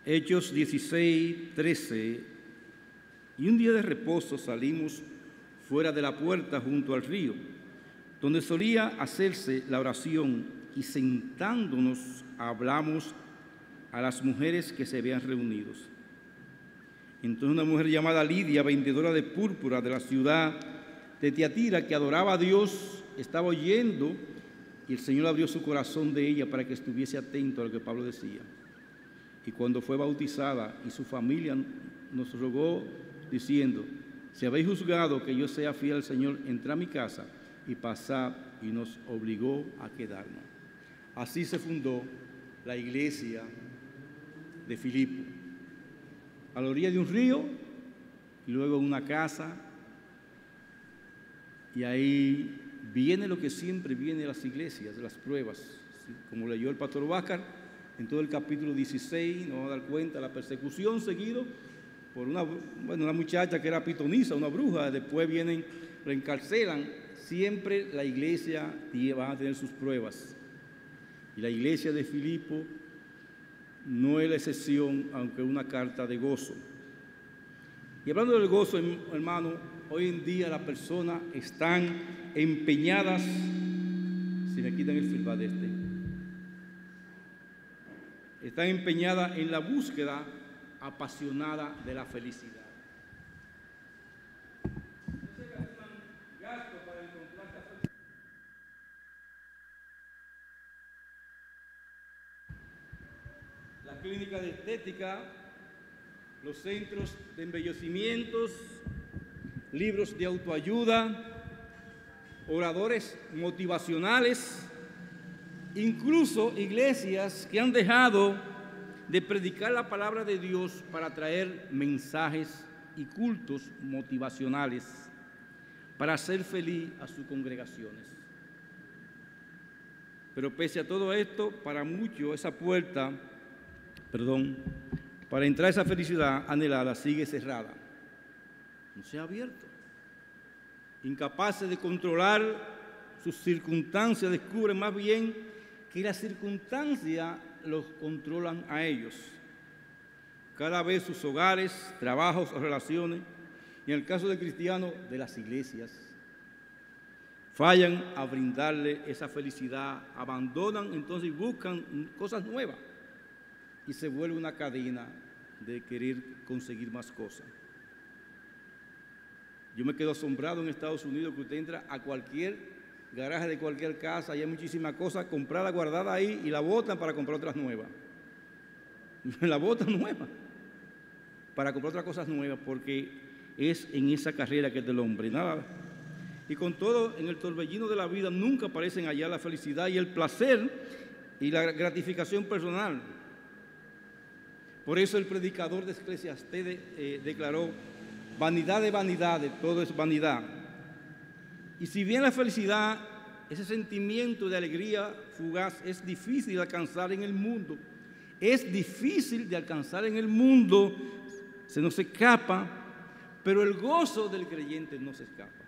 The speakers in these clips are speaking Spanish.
Hechos 16, 13. Y un día de reposo salimos fuera de la puerta junto al río, donde solía hacerse la oración, y sentándonos hablamos a las mujeres que se habían reunido. Entonces una mujer llamada Lidia, vendedora de púrpura de la ciudad de Tiatira, que adoraba a Dios, estaba oyendo, y el Señor abrió su corazón de ella para que estuviese atento a lo que Pablo decía. Y cuando fue bautizada y su familia nos rogó diciendo: si habéis juzgado que yo sea fiel al Señor, entrad a mi casa y pasad, y nos obligó a quedarnos. Así se fundó la iglesia de Filipo, a la orilla de un río, y luego una casa, y ahí viene lo que siempre viene a las iglesias, de las pruebas, como leyó el pastor Vázquez en todo el capítulo 16, nos vamos a dar cuenta, la persecución seguido por una muchacha que era pitonisa, una bruja, después vienen, la encarcelan. Siempre la iglesia va a tener sus pruebas, y la iglesia de Filipo no es la excepción, aunque una carta de gozo. Y hablando del gozo, hermano, hoy en día las personas están empeñadas, si me quitan el feedback están empeñadas en la búsqueda apasionada de la felicidad. Las clínicas de estética, los centros de embellecimientos, libros de autoayuda, oradores motivacionales, incluso iglesias que han dejado de predicar la palabra de Dios para traer mensajes y cultos motivacionales para hacer feliz a sus congregaciones. Pero pese a todo esto, para muchos esa puerta, para entrar a esa felicidad anhelada sigue cerrada, no se ha abierto. Incapaces de controlar sus circunstancias, descubren más bien que las circunstancias los controlan a ellos. Cada vez sus hogares, trabajos o relaciones, y en el caso de cristianos, de las iglesias, fallan a brindarle esa felicidad, abandonan entonces y buscan cosas nuevas, y se vuelve una cadena de querer conseguir más cosas. Yo me quedo asombrado en Estados Unidos, que usted entra a cualquier garaje de cualquier casa y hay muchísimas cosas compradas, guardadas ahí, y la botan para comprar otras nuevas. La botan nueva para comprar otras cosas nuevas, porque es en esa carrera que es del hombre. Nada. Y con todo, en el torbellino de la vida nunca parecen hallar la felicidad y el placer y la gratificación personal. Por eso el predicador de Eclesiastés declaró: vanidad de vanidades, todo es vanidad. Y si bien la felicidad, ese sentimiento de alegría fugaz, es difícil de alcanzar en el mundo, se nos escapa, pero el gozo del creyente no se escapa.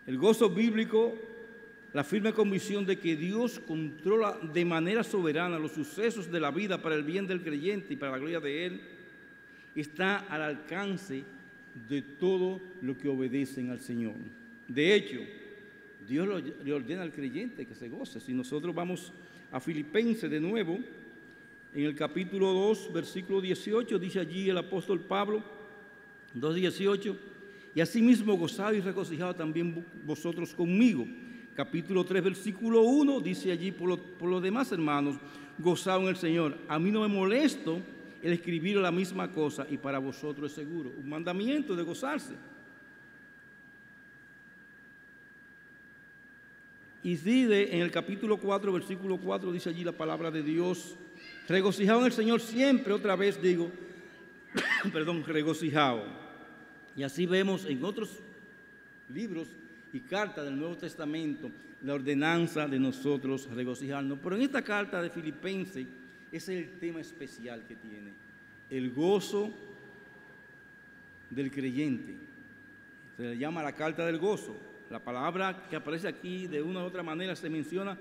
El gozo bíblico, la firme convicción de que Dios controla de manera soberana los sucesos de la vida para el bien del creyente y para la gloria de Él, está al alcance de todo lo que obedecen al Señor. De hecho, Dios le ordena al creyente que se goce. Si nosotros vamos a Filipenses de nuevo, en el capítulo 2, versículo 18, dice allí el apóstol Pablo, 2:18, y asimismo gozado y regocijado también vosotros conmigo. Capítulo 3, versículo 1, dice allí, por los demás hermanos, gozado en el Señor. A mí no me molesto el escribir la misma cosa, y para vosotros es seguro. Un mandamiento de gozarse. Y dice en el capítulo 4, versículo 4, dice allí la palabra de Dios: regocijado en el Señor siempre, otra vez digo, regocijado. Y así vemos en otros libros y cartas del Nuevo Testamento la ordenanza de nosotros regocijarnos. Pero en esta carta de Filipenses, ese es el tema especial que tiene, el gozo del creyente. Se le llama la carta del gozo. La palabra que aparece aquí de una u otra manera se menciona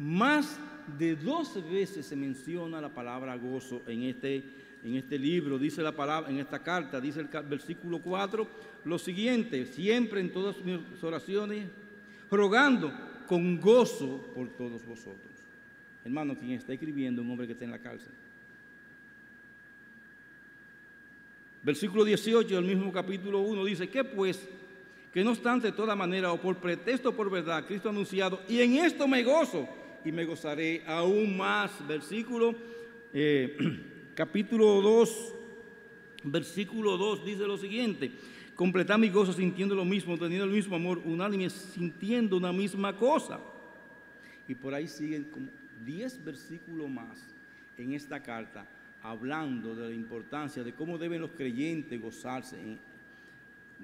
Más de 12 veces se menciona la palabra gozo en este libro. Dice la palabra, en esta carta, dice el versículo 4, lo siguiente: siempre en todas mis oraciones, rogando con gozo por todos vosotros. Hermano, quien está escribiendo, un hombre que está en la cárcel. Versículo 18 del mismo capítulo 1 dice: ¿qué pues? Que no obstante de toda manera, o por pretexto o por verdad, Cristo ha anunciado, y en esto me gozo, y me gozaré aún más. Versículo, capítulo 2, versículo 2 dice lo siguiente: completad mi gozo sintiendo lo mismo, teniendo el mismo amor, unánimes, sintiendo una misma cosa. Y por ahí siguen como 10 versículos más en esta carta, hablando de la importancia de cómo deben los creyentes gozarse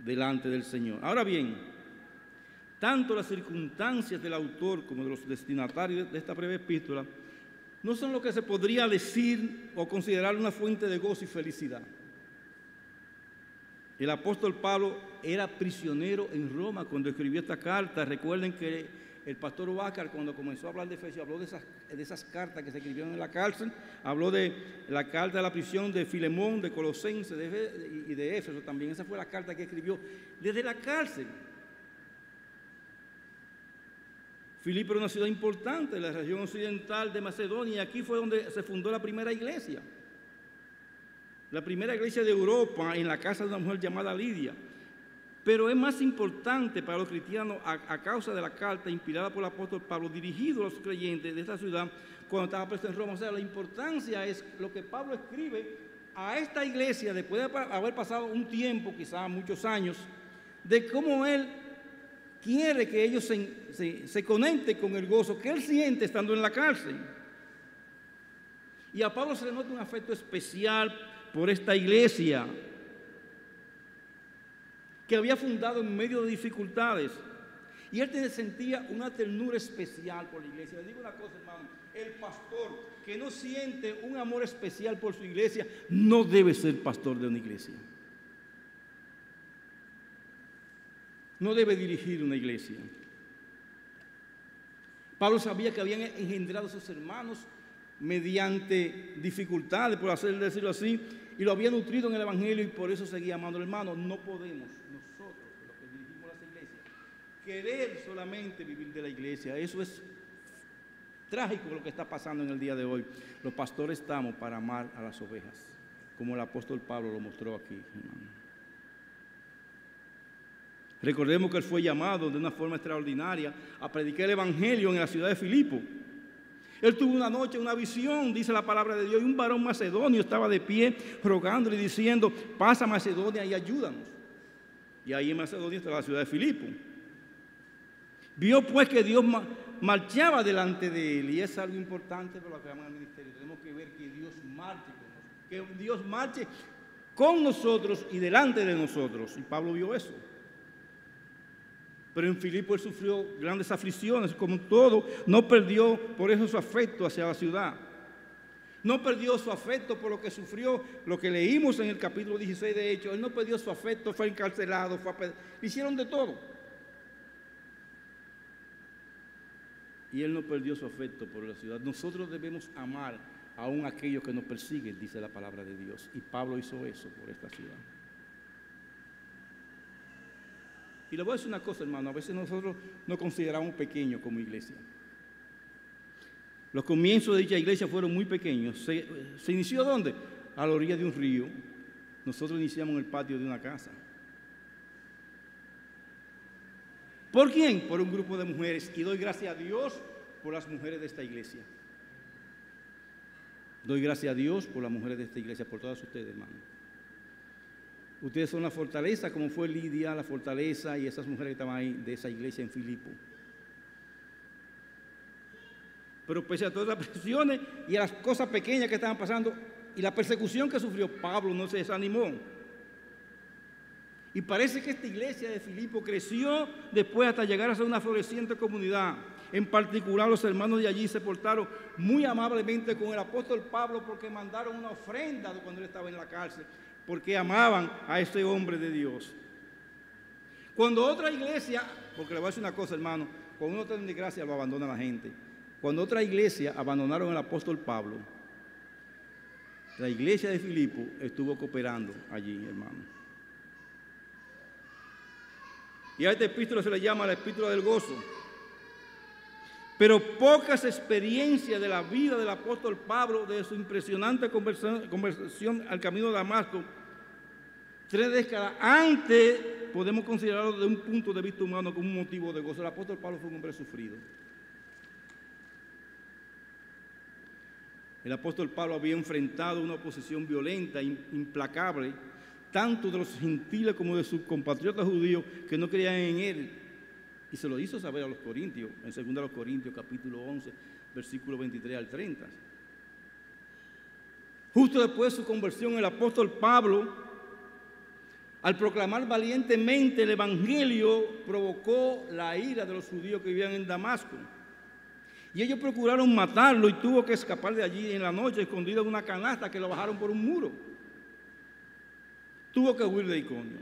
delante del Señor. Ahora bien, tanto las circunstancias del autor como de los destinatarios de esta breve epístola no son lo que se podría decir o considerar una fuente de gozo y felicidad. El apóstol Pablo era prisionero en Roma cuando escribió esta carta. Recuerden que el pastor Huáscar, cuando comenzó a hablar de Efesios, habló de esas cartas que se escribieron en la cárcel. Habló de la carta de la prisión de Filemón, de Colosenses y de Éfeso también. Esa fue la carta que escribió desde la cárcel. Filipo era una ciudad importante de la región occidental de Macedonia, y aquí fue donde se fundó la primera iglesia. La primera iglesia de Europa, en la casa de una mujer llamada Lidia. Pero es más importante para los cristianos a causa de la carta inspirada por el apóstol Pablo, dirigido a los creyentes de esta ciudad cuando estaba preso en Roma. O sea, la importancia es lo que Pablo escribe a esta iglesia después de haber pasado un tiempo, quizás muchos años, de cómo él quiere que ellos se conecten con el gozo que él siente estando en la cárcel. Y a Pablo se le nota un afecto especial por esta iglesia que había fundado en medio de dificultades. Y él sentía una ternura especial por la iglesia. Le digo una cosa, hermano: el pastor que no siente un amor especial por su iglesia no debe ser pastor de una iglesia. No debe dirigir una iglesia. Pablo sabía que habían engendrado a sus hermanos mediante dificultades, por decirlo así, y lo había nutrido en el evangelio, y por eso seguía amando. Hermano, no podemos nosotros, los que dirigimos las iglesias, querer solamente vivir de la iglesia. Eso es trágico lo que está pasando en el día de hoy. Los pastores estamos para amar a las ovejas, como el apóstol Pablo lo mostró aquí, hermano. Recordemos que él fue llamado de una forma extraordinaria a predicar el evangelio en la ciudad de Filipo. Él tuvo una noche, una visión, dice la palabra de Dios, y un varón macedonio estaba de pie rogándole y diciendo: pasa a Macedonia y ayúdanos. Y ahí en Macedonia está la ciudad de Filipo. Vio pues que Dios marchaba delante de él, y es algo importante para lo que llamamos el ministerio. Tenemos que ver que Dios marche con nosotros, que Dios marche con nosotros y delante de nosotros. Y Pablo vio eso. Pero en Filipo él sufrió grandes aflicciones, como todo. No perdió por eso su afecto hacia la ciudad. No perdió su afecto por lo que sufrió, lo que leímos en el capítulo 16 de Hechos. Él no perdió su afecto, fue encarcelado, hicieron de todo. Y él no perdió su afecto por la ciudad. Nosotros debemos amar aún a aquellos que nos persiguen, dice la palabra de Dios. Y Pablo hizo eso por esta ciudad. Y le voy a decir una cosa, hermano: a veces nosotros nos consideramos pequeños como iglesia. Los comienzos de dicha iglesia fueron muy pequeños. ¿Se inició dónde? A la orilla de un río. Nosotros iniciamos en el patio de una casa. ¿Por quién? Por un grupo de mujeres. Y doy gracias a Dios por las mujeres de esta iglesia. Doy gracias a Dios por las mujeres de esta iglesia, por todas ustedes, hermano. Ustedes son la fortaleza, como fue Lidia, la fortaleza, y esas mujeres que estaban ahí de esa iglesia en Filipo. Pero pese a todas las presiones y a las cosas pequeñas que estaban pasando y la persecución que sufrió, Pablo no se desanimó. Y parece que esta iglesia de Filipo creció después hasta llegar a ser una floreciente comunidad. En particular, los hermanos de allí se portaron muy amablemente con el apóstol Pablo, porque mandaron una ofrenda cuando él estaba en la cárcel, porque amaban a este hombre de Dios. Cuando otra iglesia, porque le voy a decir una cosa, hermano: cuando uno está en desgracia lo abandona la gente. Cuando otra iglesia abandonaron al apóstol Pablo, la iglesia de Filipo estuvo cooperando allí, hermano. Y a esta epístola se le llama la epístola del gozo. Pero pocas experiencias de la vida del apóstol Pablo, de su impresionante conversión al camino de Damasco, 3 décadas antes, podemos considerarlo desde un punto de vista humano como un motivo de gozo. El apóstol Pablo fue un hombre sufrido. El apóstol Pablo había enfrentado una oposición violenta, implacable, tanto de los gentiles como de sus compatriotas judíos que no creían en él. Y se lo hizo saber a los corintios, en 2 Corintios capítulo 11, versículo 23 al 30. Justo después de su conversión, el apóstol Pablo, al proclamar valientemente el evangelio, provocó la ira de los judíos que vivían en Damasco. Y ellos procuraron matarlo y tuvo que escapar de allí en la noche, escondido en una canasta que lo bajaron por un muro. Tuvo que huir de Iconio.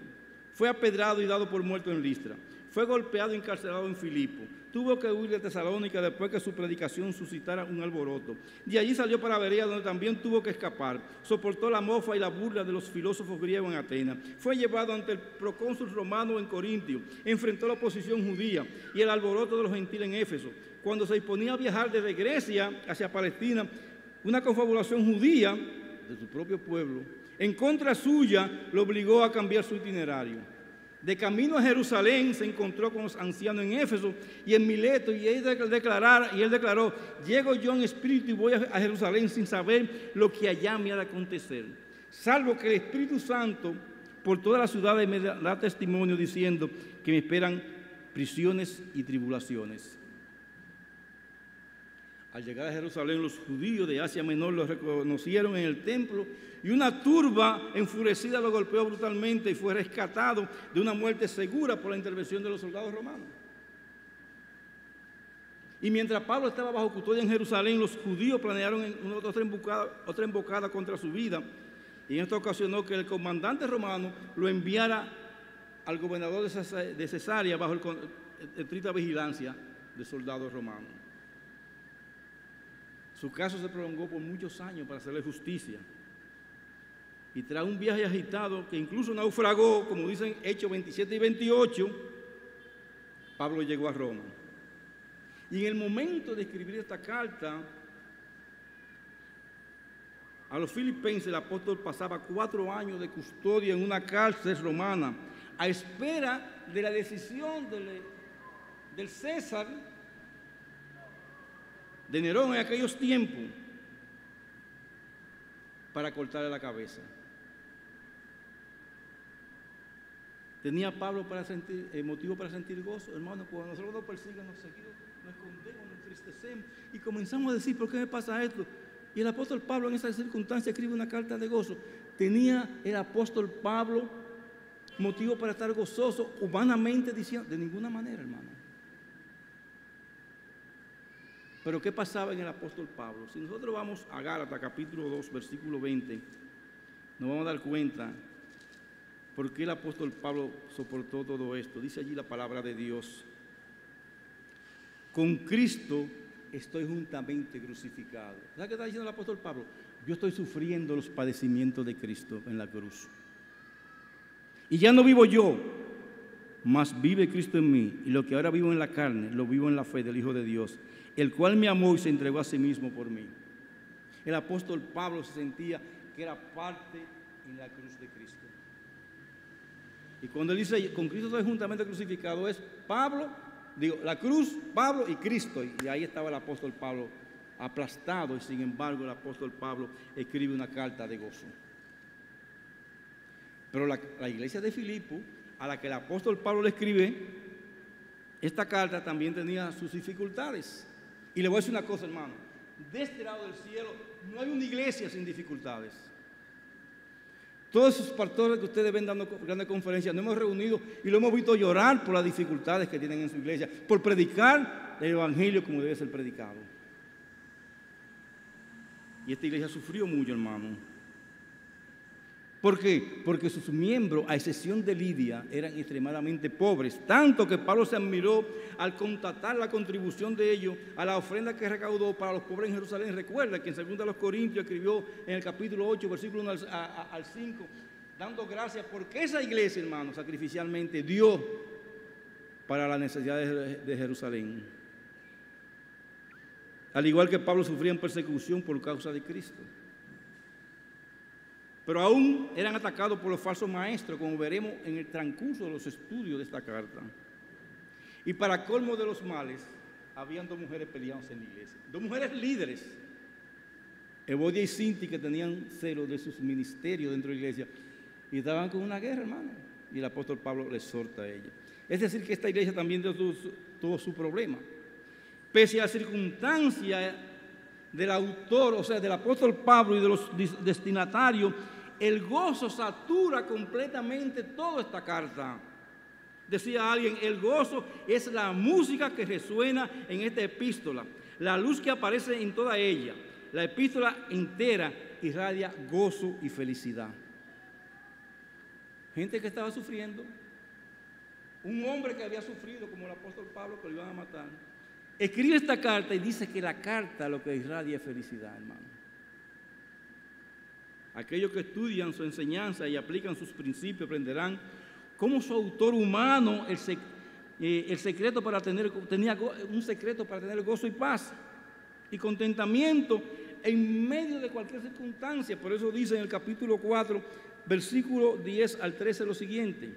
Fue apedrado y dado por muerto en Listra. Fue golpeado y encarcelado en Filipo. Tuvo que huir de Tesalónica después que su predicación suscitara un alboroto. De allí salió para Berea, donde también tuvo que escapar. Soportó la mofa y la burla de los filósofos griegos en Atenas. Fue llevado ante el procónsul romano en Corintio. Enfrentó la oposición judía y el alboroto de los gentiles en Éfeso. Cuando se disponía a viajar desde Grecia hacia Palestina, una confabulación judía de su propio pueblo, en contra suya, lo obligó a cambiar su itinerario. De camino a Jerusalén se encontró con los ancianos en Éfeso y en Mileto, y él declaró: llego yo en espíritu y voy a Jerusalén sin saber lo que allá me ha de acontecer, salvo que el Espíritu Santo por toda la ciudad me da testimonio diciendo que me esperan prisiones y tribulaciones. Al llegar a Jerusalén, los judíos de Asia Menor lo reconocieron en el templo y una turba enfurecida lo golpeó brutalmente y fue rescatado de una muerte segura por la intervención de los soldados romanos. Y mientras Pablo estaba bajo custodia en Jerusalén, los judíos planearon otra emboscada contra su vida, y en esto ocasionó que el comandante romano lo enviara al gobernador de Cesarea bajo estricta vigilancia de soldados romanos. Su caso se prolongó por muchos años para hacerle justicia. Y tras un viaje agitado que incluso naufragó, como dicen Hechos 27 y 28, Pablo llegó a Roma. Y en el momento de escribir esta carta a los filipenses, el apóstol pasaba 4 años de custodia en una cárcel romana, a espera de la decisión del César, de Nerón en aquellos tiempos, para cortarle la cabeza. ¿Tenía Pablo motivo para sentir gozo? Hermano, cuando nosotros nos persiguen, nos escondemos, nos entristecemos y comenzamos a decir: ¿por qué me pasa esto? Y el apóstol Pablo en esa circunstancia escribe una carta de gozo. ¿Tenía el apóstol Pablo motivo para estar gozoso humanamente diciendo? De ninguna manera, hermano. Pero ¿qué pasaba en el apóstol Pablo? Si nosotros vamos a Gálatas capítulo 2, versículo 20, nos vamos a dar cuenta por qué el apóstol Pablo soportó todo esto. Dice allí la palabra de Dios: con Cristo estoy juntamente crucificado. ¿Sabes qué está diciendo el apóstol Pablo? Yo estoy sufriendo los padecimientos de Cristo en la cruz. Y ya no vivo yo, mas vive Cristo en mí. Y lo que ahora vivo en la carne, lo vivo en la fe del Hijo de Dios, el cual me amó y se entregó a sí mismo por mí. El apóstol Pablo se sentía que era parte en la cruz de Cristo. Y cuando él dice: con Cristo estoy juntamente crucificado, es la cruz, Pablo y Cristo. Y ahí estaba el apóstol Pablo aplastado, y sin embargo el apóstol Pablo escribe una carta de gozo. Pero la iglesia de Filipo, a la que el apóstol Pablo le escribe esta carta, también tenía sus dificultades. Y le voy a decir una cosa, hermano: de este lado del cielo no hay una iglesia sin dificultades. Todos esos pastores que ustedes ven dando grandes conferencias, nos hemos reunido y lo hemos visto llorar por las dificultades que tienen en su iglesia, por predicar el evangelio como debe ser predicado. Y esta iglesia sufrió mucho, hermano. ¿Por qué? Porque sus miembros, a excepción de Lidia, eran extremadamente pobres, tanto que Pablo se admiró al constatar la contribución de ellos a la ofrenda que recaudó para los pobres en Jerusalén. Recuerda que en 2 Corintios escribió en el capítulo 8, versículo 1 al 5, dando gracias porque esa iglesia, hermano, sacrificialmente dio para las necesidades de Jerusalén. Al igual que Pablo sufrían persecución por causa de Cristo. Pero aún eran atacados por los falsos maestros, como veremos en el transcurso de los estudios de esta carta. Y para colmo de los males, habían 2 mujeres peleándose en la iglesia. 2 mujeres líderes, Evodia y Sinti, que tenían celo de sus ministerios dentro de la iglesia. Y estaban con una guerra, hermano. Y el apóstol Pablo les exhorta a ella. Es decir, que esta iglesia también tuvo su problema. Pese a la circunstancia del autor, o sea, del apóstol Pablo y de los destinatarios, el gozo satura completamente toda esta carta. Decía alguien, el gozo es la música que resuena en esta epístola, la luz que aparece en toda ella. La epístola entera irradia gozo y felicidad. Gente que estaba sufriendo, un hombre que había sufrido como el apóstol Pablo, que lo iban a matar, escribe esta carta y dice que la carta lo que irradia es felicidad, hermano. Aquellos que estudian su enseñanza y aplican sus principios aprenderán cómo su autor humano tenía un secreto para tener gozo y paz y contentamiento en medio de cualquier circunstancia. Por eso dice en el capítulo 4, versículo 10 al 13 lo siguiente: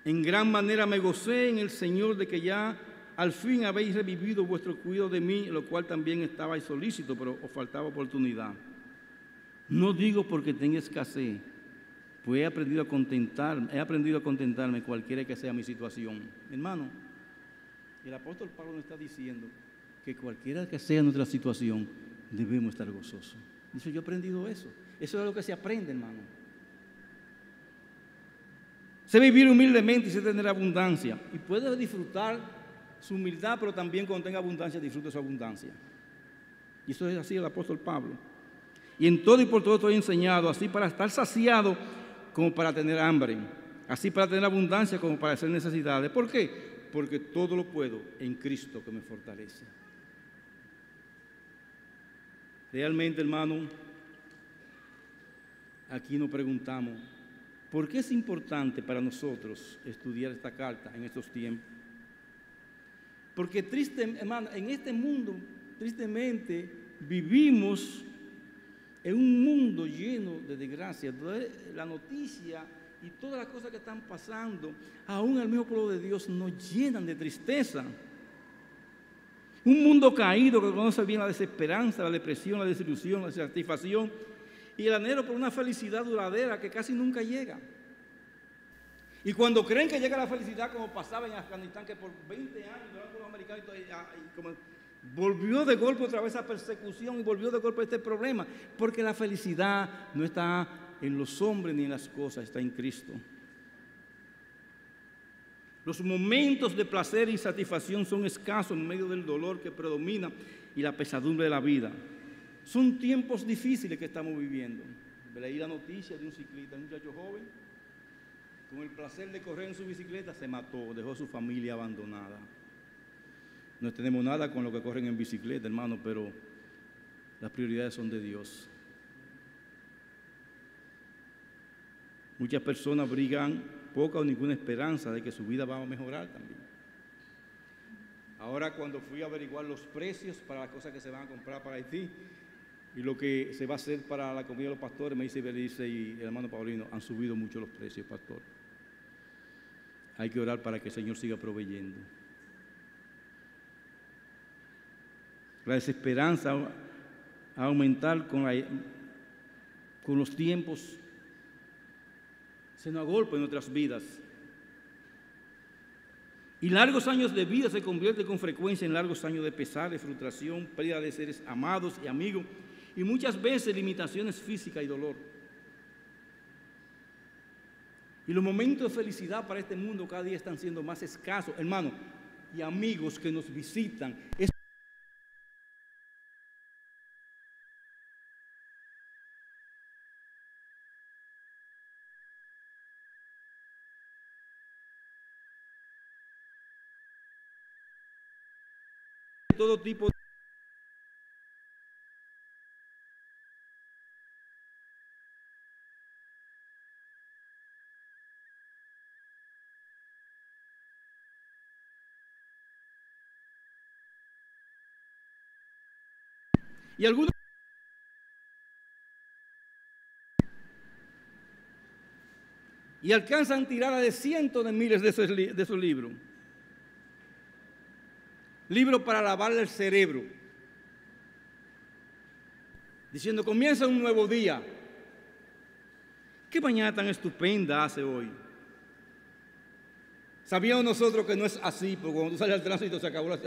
en gran manera me gocé en el Señor de que ya al fin habéis revivido vuestro cuidado de mí, lo cual también estabais solícito, pero os faltaba oportunidad. No digo porque tenga escasez, pues he aprendido a contentarme cualquiera que sea mi situación. Hermano, el apóstol Pablo nos está diciendo que cualquiera que sea nuestra situación, debemos estar gozosos. Dice, yo he aprendido eso. Eso es lo que se aprende, hermano. Sé vivir humildemente y sé tener abundancia. Y puede disfrutar su humildad, pero también cuando tenga abundancia, disfrute su abundancia. Y eso es así el apóstol Pablo. Y en todo y por todo estoy enseñado, así para estar saciado como para tener hambre, así para tener abundancia como para hacer necesidades. ¿Por qué? Porque todo lo puedo en Cristo que me fortalece. Realmente, hermano, aquí nos preguntamos, ¿por qué es importante para nosotros estudiar esta carta en estos tiempos? Porque hermano, en este mundo, tristemente, vivimos en un mundo lleno de desgracia. Entonces, la noticia y todas las cosas que están pasando, aún el mismo pueblo de Dios, nos llenan de tristeza. Un mundo caído que conoce bien la desesperanza, la depresión, la desilusión, la insatisfacción y el anhelo por una felicidad duradera que casi nunca llega. Y cuando creen que llega la felicidad, como pasaba en Afganistán, que por 20 años durante los americanos volvió de golpe otra vez a persecución y volvió de golpe a este problema, porque la felicidad no está en los hombres ni en las cosas, está en Cristo. Los momentos de placer y satisfacción son escasos en medio del dolor que predomina y la pesadumbre de la vida. Son tiempos difíciles que estamos viviendo. Leí la noticia de un ciclista, un muchacho joven, con el placer de correr en su bicicleta, se mató, dejó a su familia abandonada. No tenemos nada con lo que corren en bicicleta, hermano, pero las prioridades son de Dios. Muchas personas brigan poca o ninguna esperanza de que su vida va a mejorar también. Ahora, cuando fui a averiguar los precios para las cosas que se van a comprar para Haití y lo que se va a hacer para la comida de los pastores, me dice Belice y el hermano Paulino, han subido mucho los precios, pastor. Hay que orar para que el Señor siga proveyendo. La desesperanza va a aumentar con los tiempos. Se nos agolpa en nuestras vidas. Y largos años de vida se convierten con frecuencia en largos años de pesar, de frustración, pérdida de seres amados y amigos, y muchas veces limitaciones físicas y dolor. Y los momentos de felicidad para este mundo cada día están siendo más escasos, hermanos, y amigos que nos visitan. todo tipo y algunos y alcanzan tirada de cientos de miles de esos libros. Libros para lavarle el cerebro, diciendo, comienza un nuevo día. ¿Qué mañana tan estupenda hace hoy? Sabíamos nosotros que no es así, porque cuando tú sales al tránsito se acabó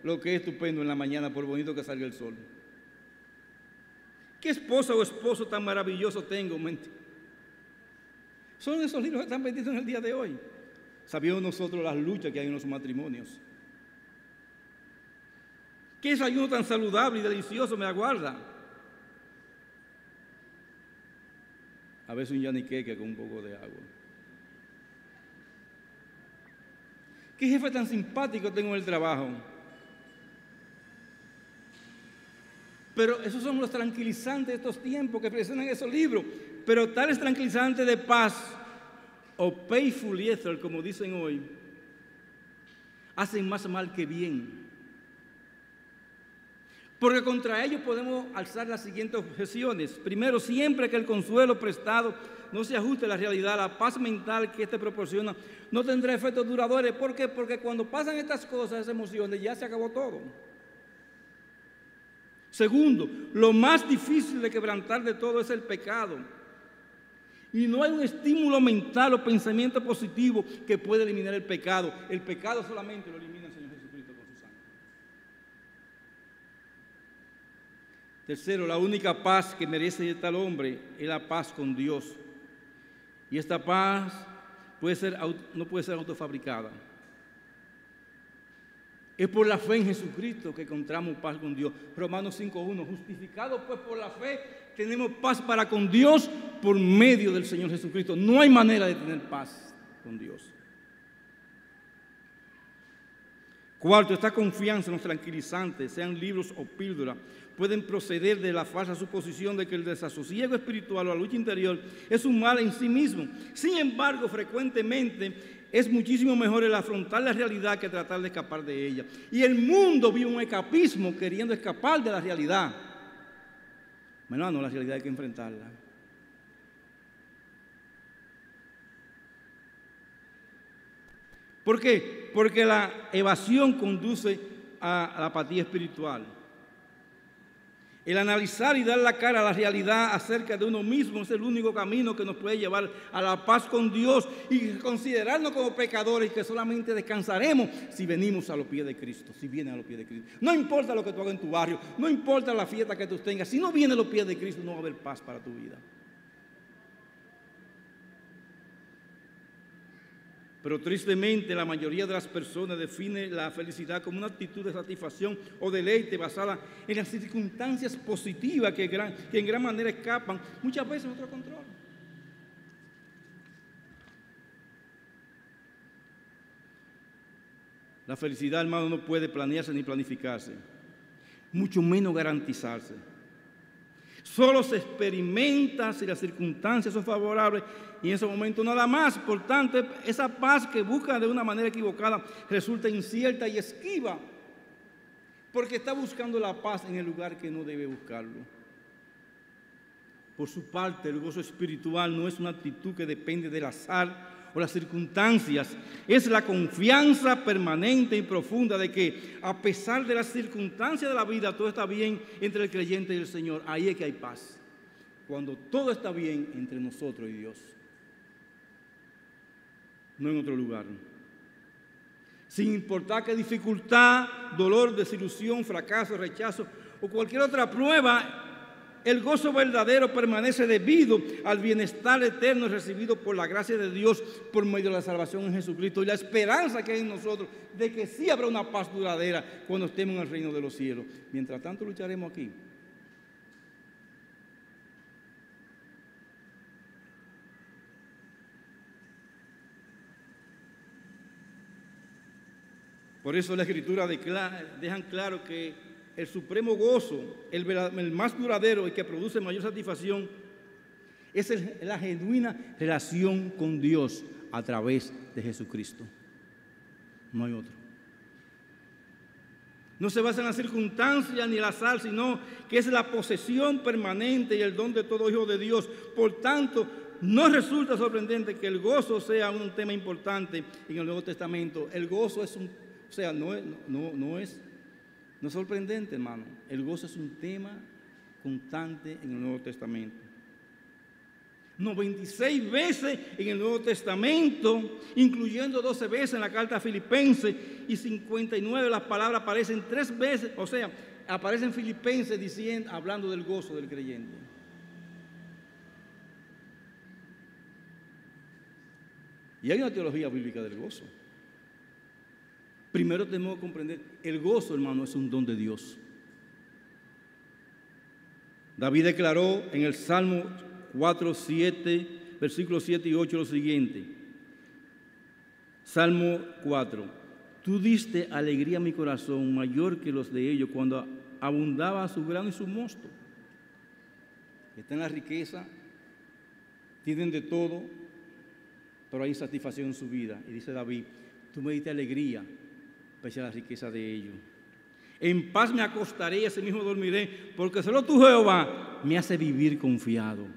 lo que es estupendo en la mañana, por bonito que salga el sol. ¿Qué esposa o esposo tan maravilloso tengo? Son esos libros que están vendidos en el día de hoy. Sabíamos nosotros las luchas que hay en los matrimonios. ¿Qué desayuno tan saludable y delicioso me aguarda? A veces un yaniqueque con un poco de agua. ¿Qué jefe tan simpático tengo en el trabajo? Pero esos son los tranquilizantes de estos tiempos que presentan esos libros. Pero tales tranquilizantes de paz o painful ether, como dicen hoy, hacen más mal que bien. Porque contra ellos podemos alzar las siguientes objeciones. Primero, siempre que el consuelo prestado no se ajuste a la realidad, la paz mental que éste proporciona no tendrá efectos duradores. ¿Por qué? Porque cuando pasan estas cosas, esas emociones, ya se acabó todo. Segundo, lo más difícil de quebrantar de todo es el pecado. Y no hay un estímulo mental o pensamiento positivo que pueda eliminar el pecado. El pecado solamente lo elimina el Señor Jesucristo con su sangre. Tercero, la única paz que merece tal hombre es la paz con Dios. Y esta paz no puede ser autofabricada. Es por la fe en Jesucristo que encontramos paz con Dios. Romanos 5:1, justificados pues por la fe, tenemos paz para con Dios por medio del Señor Jesucristo. No hay manera de tener paz con Dios. Cuarto, esta confianza en los tranquilizantes, sean libros o píldoras, pueden proceder de la falsa suposición de que el desasosiego espiritual o la lucha interior es un mal en sí mismo. Sin embargo, frecuentemente es muchísimo mejor el afrontar la realidad que tratar de escapar de ella. Y el mundo vive un escapismo queriendo escapar de la realidad. Bueno, no, la realidad hay que enfrentarla. ¿Por qué? Porque la evasión conduce a la apatía espiritual. El analizar y dar la cara a la realidad acerca de uno mismo es el único camino que nos puede llevar a la paz con Dios y considerarnos como pecadores que solamente descansaremos si venimos a los pies de Cristo, si vienen a los pies de Cristo. No importa lo que tú hagas en tu barrio, no importa la fiesta que tú tengas, si no vienes a los pies de Cristo no va a haber paz para tu vida. Pero tristemente la mayoría de las personas define la felicidad como una actitud de satisfacción o deleite basada en las circunstancias positivas que en gran manera escapan muchas veces de nuestro control. La felicidad, hermano, no puede planearse ni planificarse, mucho menos garantizarse. Solo se experimenta si las circunstancias son favorables y en ese momento nada más. Por tanto, esa paz que busca de una manera equivocada resulta incierta y esquiva porque está buscando la paz en el lugar que no debe buscarlo. Por su parte, el gozo espiritual no es una actitud que depende del azar o las circunstancias, es la confianza permanente y profunda de que a pesar de las circunstancias de la vida todo está bien entre el creyente y el Señor. Ahí es que hay paz, cuando todo está bien entre nosotros y Dios, no en otro lugar. Sin importar qué dificultad, dolor, desilusión, fracaso, rechazo o cualquier otra prueba, el gozo verdadero permanece debido al bienestar eterno recibido por la gracia de Dios por medio de la salvación en Jesucristo y la esperanza que hay en nosotros de que sí habrá una paz duradera cuando estemos en el reino de los cielos. Mientras tanto lucharemos aquí. Por eso la Escritura dejan claro que el supremo gozo, el más duradero y que produce mayor satisfacción, es la genuina relación con Dios a través de Jesucristo. No hay otro. No se basa en las circunstancias ni el azar, sino que es la posesión permanente y el don de todo hijo de Dios. Por tanto, no resulta sorprendente que el gozo sea un tema importante en el Nuevo Testamento. El gozo es no es sorprendente, hermano. El gozo es un tema constante en el Nuevo Testamento. 96 veces en el Nuevo Testamento, incluyendo 12 veces en la carta a Filipenses, y 59 las palabras aparecen 3 veces, o sea, aparecen Filipenses hablando del gozo del creyente. Y hay una teología bíblica del gozo. Primero tenemos que comprender, el gozo, hermano, es un don de Dios. David declaró en el Salmo 4, 7, versículos 7 y 8 lo siguiente. Salmo 4. Tú diste alegría a mi corazón, mayor que los de ellos, cuando abundaba su grano y su mosto. Está en la riqueza, tienen de todo, pero hay satisfacción en su vida. Y dice David, tú me diste alegría, pese a la riqueza de ellos. En paz me acostaré y así mismo dormiré, porque solo tú, Jehová, me hace vivir confiado,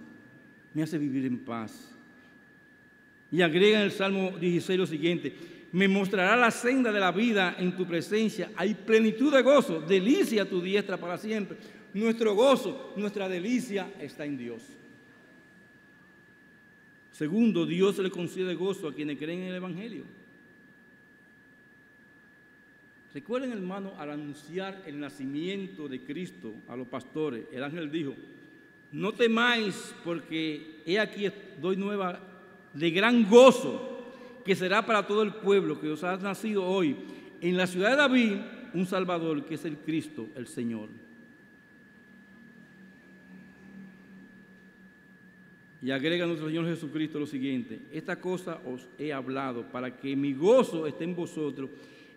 me hace vivir en paz. Y agrega en el Salmo 16 lo siguiente: me mostrará la senda de la vida en tu presencia, hay plenitud de gozo, delicia a tu diestra para siempre. Nuestro gozo, nuestra delicia está en Dios. Segundo, Dios le concede gozo a quienes creen en el Evangelio. Recuerden, hermano, al anunciar el nacimiento de Cristo a los pastores, el ángel dijo: no temáis, porque he aquí doy nueva de gran gozo, que será para todo el pueblo, que os ha nacido hoy en la ciudad de David un Salvador, que es el Cristo, el Señor. Y agrega nuestro Señor Jesucristo lo siguiente: esta cosa os he hablado para que mi gozo esté en vosotros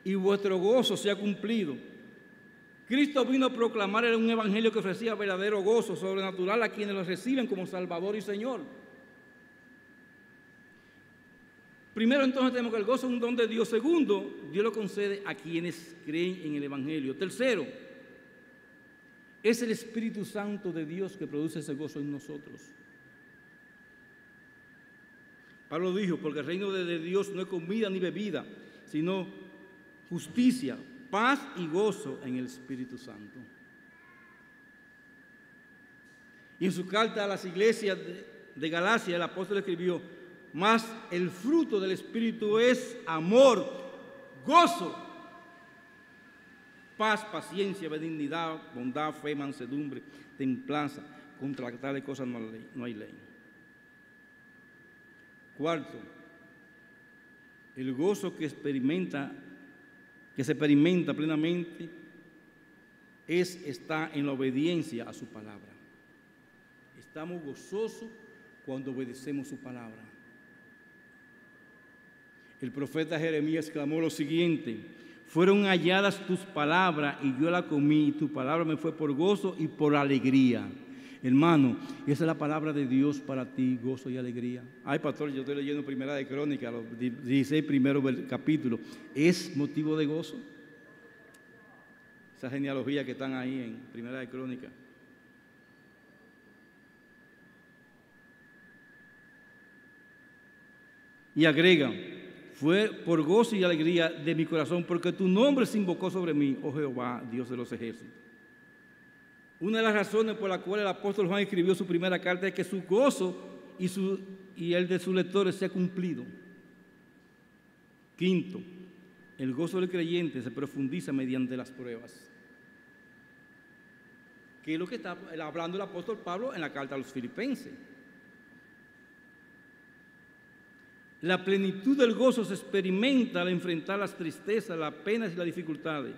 y vuestro gozo sea cumplido. Cristo vino a proclamar un evangelio que ofrecía verdadero gozo sobrenatural a quienes lo reciben como Salvador y Señor. Primero, entonces, tenemos que el gozo es un don de Dios. Segundo, Dios lo concede a quienes creen en el evangelio. Tercero, es el Espíritu Santo de Dios que produce ese gozo en nosotros. Pablo dijo: porque el reino de Dios no es comida ni bebida, sino justicia, paz y gozo en el Espíritu Santo. Y en su carta a las iglesias de Galacia, el apóstol escribió: mas el fruto del Espíritu es amor, gozo, paz, paciencia, benignidad, bondad, fe, mansedumbre, templanza. Contra tales cosas no hay ley. Cuarto, el gozo que se experimenta plenamente está en la obediencia a su palabra. Estamos gozosos cuando obedecemos su palabra. El profeta Jeremías clamó lo siguiente: fueron halladas tus palabras y yo la comí, y tu palabra me fue por gozo y por alegría. Hermano, esa es la palabra de Dios para ti, gozo y alegría. Ay, pastor, yo estoy leyendo Primera de Crónicas, los 16 primeros capítulos. ¿Es motivo de gozo? Esa genealogía que están ahí en Primera de Crónicas. Y agrega: fue por gozo y alegría de mi corazón, porque tu nombre se invocó sobre mí, oh Jehová, Dios de los ejércitos. Una de las razones por las cuales el apóstol Juan escribió su primera carta es que su gozo y el de sus lectores sea cumplido. Quinto, el gozo del creyente se profundiza mediante las pruebas, que es lo que está hablando el apóstol Pablo en la carta a los Filipenses. La plenitud del gozo se experimenta al enfrentar las tristezas, las penas y las dificultades.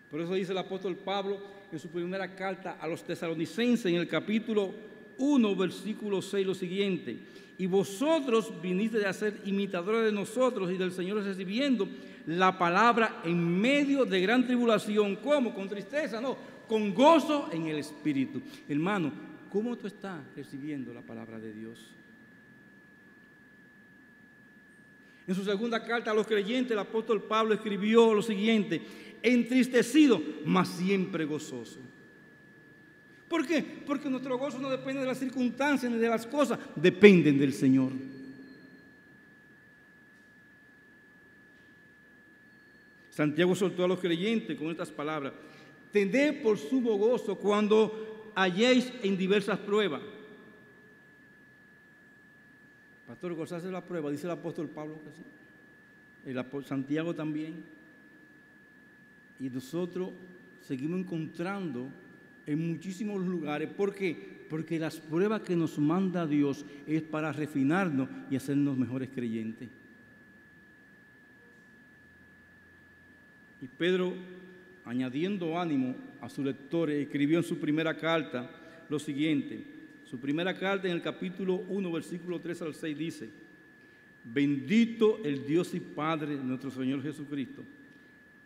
Por eso dice el apóstol Pablo en su primera carta a los tesalonicenses, en el capítulo 1, versículo 6, lo siguiente: y vosotros vinisteis a ser imitadores de nosotros y del Señor, recibiendo la palabra en medio de gran tribulación. ¿Cómo? Con tristeza, no, con gozo en el Espíritu. Hermano, ¿cómo tú estás recibiendo la palabra de Dios? En su segunda carta a los creyentes, el apóstol Pablo escribió lo siguiente: entristecido, mas siempre gozoso. ¿Por qué? Porque nuestro gozo no depende de las circunstancias ni de las cosas, dependen del Señor. Santiago soltó a los creyentes con estas palabras: tened por sumo gozo cuando halléis en diversas pruebas. Pastor, gozarse de la prueba, dice el apóstol Pablo que sí. Santiago también. Y nosotros seguimos encontrando en muchísimos lugares. ¿Por qué? Porque las pruebas que nos manda Dios es para refinarnos y hacernos mejores creyentes. Y Pedro, añadiendo ánimo a sus lectores, escribió en su primera carta lo siguiente. Su primera carta, en el capítulo 1, versículo 3 al 6, dice: bendito el Dios y Padre de nuestro Señor Jesucristo,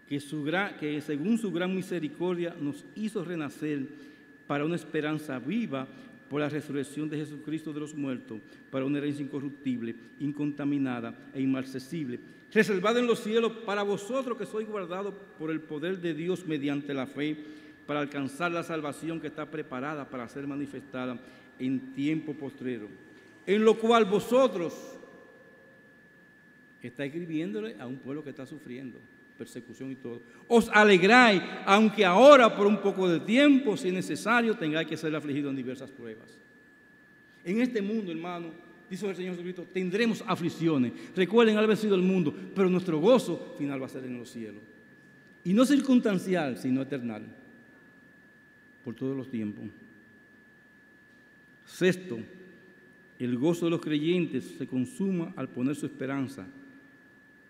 que según su gran misericordia nos hizo renacer para una esperanza viva por la resurrección de Jesucristo de los muertos, para una herencia incorruptible, incontaminada e inmarcesible, reservada en los cielos para vosotros que sois guardados por el poder de Dios mediante la fe, para alcanzar la salvación que está preparada para ser manifestada en tiempo postrero, en lo cual vosotros está escribiéndole a un pueblo que está sufriendo persecución y todo, os alegráis, aunque ahora por un poco de tiempo, si es necesario, tengáis que ser afligidos en diversas pruebas. En este mundo, hermano, dice el Señor Jesucristo, tendremos aflicciones. Recuerden haber vencido el mundo, pero nuestro gozo final va a ser en los cielos. Y no circunstancial, sino eternal, por todos los tiempos. Sexto, el gozo de los creyentes se consuma al poner su esperanza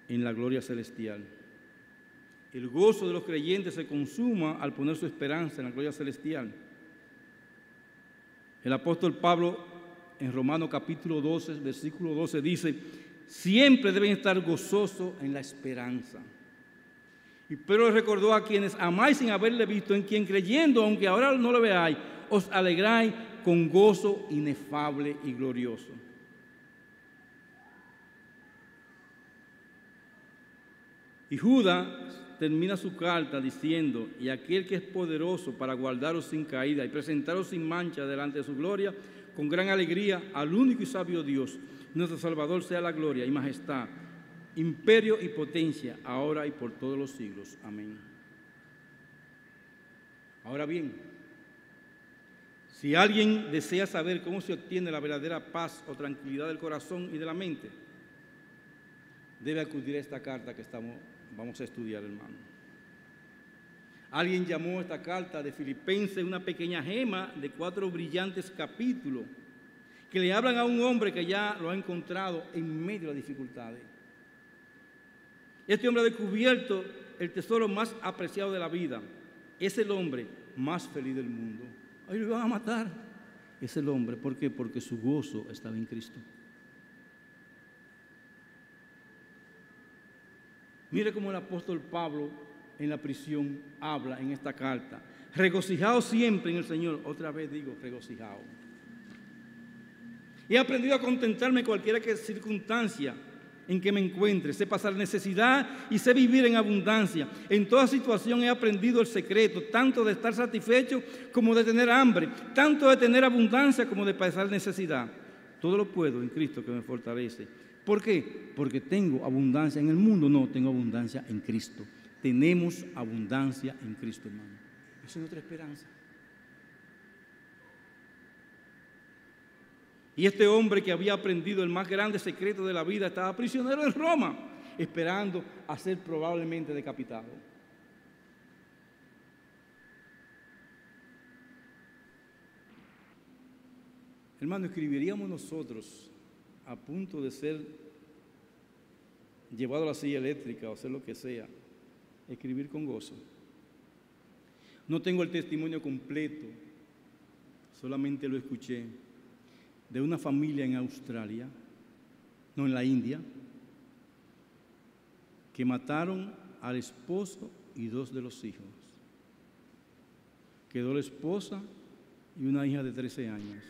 en la gloria celestial. El gozo de los creyentes se consuma al poner su esperanza en la gloria celestial. El apóstol Pablo, en Romanos capítulo 12, versículo 12, dice: siempre deben estar gozosos en la esperanza. Y Pedro le recordó a quienes amáis sin haberle visto, en quien creyendo, aunque ahora no lo veáis, os alegráis con gozo inefable y glorioso. Y Judas termina su carta diciendo: y aquel que es poderoso para guardaros sin caída y presentaros sin mancha delante de su gloria, con gran alegría, al único y sabio Dios, nuestro Salvador, sea la gloria y majestad, imperio y potencia, ahora y por todos los siglos. Amén. Ahora bien, si alguien desea saber cómo se obtiene la verdadera paz o tranquilidad del corazón y de la mente, debe acudir a esta carta que vamos a estudiar, hermano. Alguien llamó esta carta de Filipenses una pequeña gema de 4 brillantes capítulos que le hablan a un hombre que ya lo ha encontrado en medio de las dificultades. Este hombre ha descubierto el tesoro más apreciado de la vida. Es el hombre más feliz del mundo. Ahí lo iban a matar. Es el hombre. ¿Por qué? Porque su gozo estaba en Cristo. Mire cómo el apóstol Pablo en la prisión habla en esta carta: regocijaos siempre en el Señor. Otra vez digo, regocijaos. He aprendido a contentarme en cualquiera que circunstancia en que me encuentre. Sé pasar necesidad y sé vivir en abundancia. En toda situación he aprendido el secreto, tanto de estar satisfecho como de tener hambre, tanto de tener abundancia como de pasar necesidad. Todo lo puedo en Cristo que me fortalece. ¿Por qué? Porque tengo abundancia en el mundo. No, tengo abundancia en Cristo. Tenemos abundancia en Cristo, hermano. Esa es nuestra esperanza. Y este hombre que había aprendido el más grande secreto de la vida estaba prisionero en Roma, esperando a ser probablemente decapitado. Hermano, escribiríamos nosotros a punto de ser llevado a la silla eléctrica o hacer lo que sea, escribir con gozo. No tengo el testimonio completo, solamente lo escuché, de una familia en Australia, no, en la India, que mataron al esposo y 2 de los hijos. Quedó la esposa y una hija de 13 años.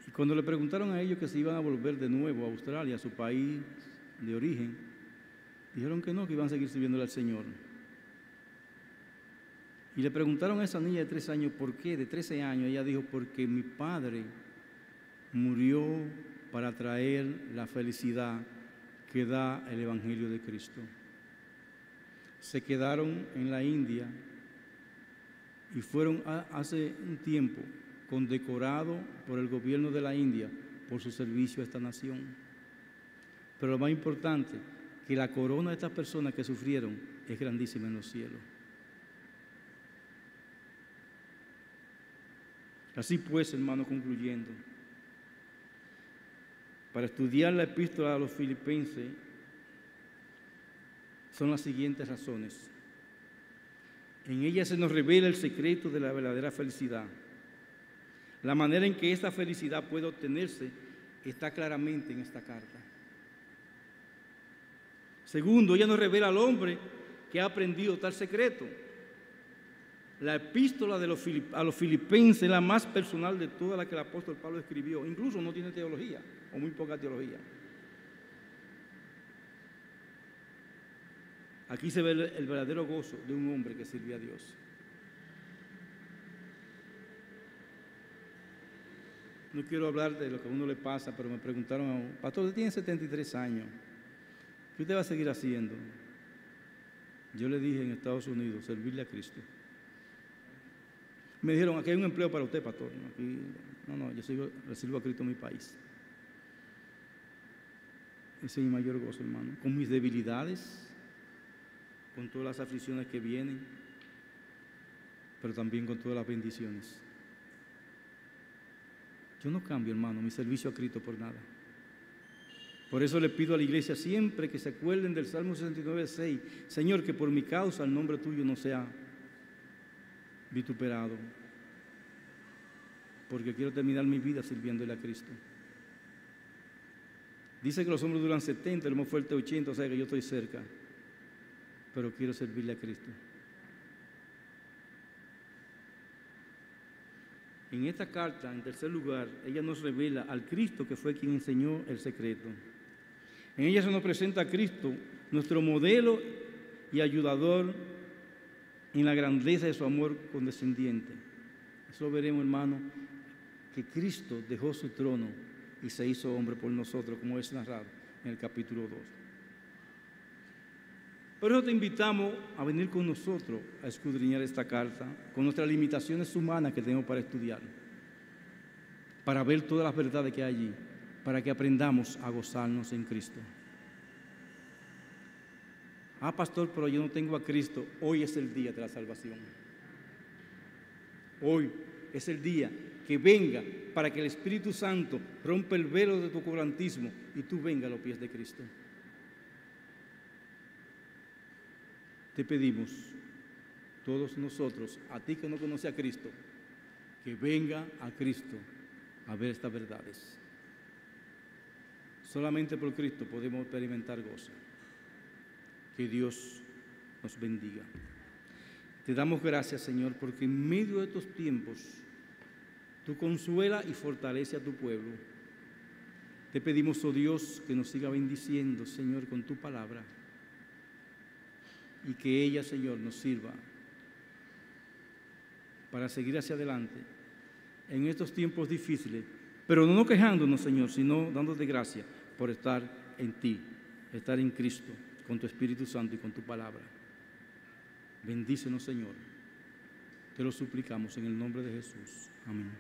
Y cuando le preguntaron a ellos que se iban a volver de nuevo a Australia, a su país de origen, dijeron que no, que iban a seguir sirviéndole al Señor. Y le preguntaron a esa niña de 13 años, ¿por qué? De 13 años, ella dijo, porque mi padre murió para traer la felicidad que da el Evangelio de Cristo. Se quedaron en la India y fueron hace un tiempo condecorados por el gobierno de la India por su servicio a esta nación. Pero lo más importante, que la corona de estas personas que sufrieron es grandísima en los cielos. Así pues, hermanos, concluyendo, para estudiar la epístola a los Filipenses son las siguientes razones. En ella se nos revela el secreto de la verdadera felicidad. La manera en que esta felicidad puede obtenerse está claramente en esta carta. Segundo, ella nos revela al hombre que ha aprendido tal secreto. La epístola a los Filipenses es la más personal de todas las que el apóstol Pablo escribió. Incluso no tiene teología, o muy poca teología. Aquí se ve el verdadero gozo de un hombre que sirve a Dios. No quiero hablar de lo que a uno le pasa, pero me preguntaron, pastor, usted tiene 73 años, ¿qué usted va a seguir haciendo? Yo le dije en Estados Unidos, servirle a Cristo. Me dijeron, aquí hay un empleo para usted, pastor. Aquí, no, yo le sirvo a Cristo en mi país. Ese es mi mayor gozo, hermano. Con mis debilidades, con todas las aflicciones que vienen, pero también con todas las bendiciones. Yo no cambio, hermano, mi servicio a Cristo por nada. Por eso le pido a la iglesia siempre que se acuerden del Salmo 69:6, Señor, que por mi causa el nombre tuyo no sea vituperado, porque quiero terminar mi vida sirviéndole a Cristo. Dice que los hombres duran 70, el más fuerte 80, o sea que yo estoy cerca, pero quiero servirle a Cristo. En esta carta, en tercer lugar, ella nos revela al Cristo que fue quien enseñó el secreto. En ella se nos presenta a Cristo, nuestro modelo y ayudador en la grandeza de su amor condescendiente. Eso veremos, hermano, que Cristo dejó su trono y se hizo hombre por nosotros, como es narrado en el capítulo 2. Por eso te invitamos a venir con nosotros a escudriñar esta carta, con nuestras limitaciones humanas que tenemos para estudiar, para ver todas las verdades que hay allí, para que aprendamos a gozarnos en Cristo. Pastor, pero yo no tengo a Cristo. Hoy es el día de la salvación. Hoy es el día que venga para que el Espíritu Santo rompa el velo de tu cobrantismo y tú vengas a los pies de Cristo. Te pedimos, todos nosotros, a ti que no conoces a Cristo, que venga a Cristo a ver estas verdades. Solamente por Cristo podemos experimentar gozo. Que Dios nos bendiga. Te damos gracias, Señor, porque en medio de estos tiempos tú consuelas y fortaleces a tu pueblo. Te pedimos, oh Dios, que nos siga bendiciendo, Señor, con tu palabra y que ella, Señor, nos sirva para seguir hacia adelante en estos tiempos difíciles, pero no quejándonos, Señor, sino dándote gracias por estar en ti, estar en Cristo, con tu Espíritu Santo y con tu palabra. Bendícenos, Señor. Te lo suplicamos en el nombre de Jesús. Amén.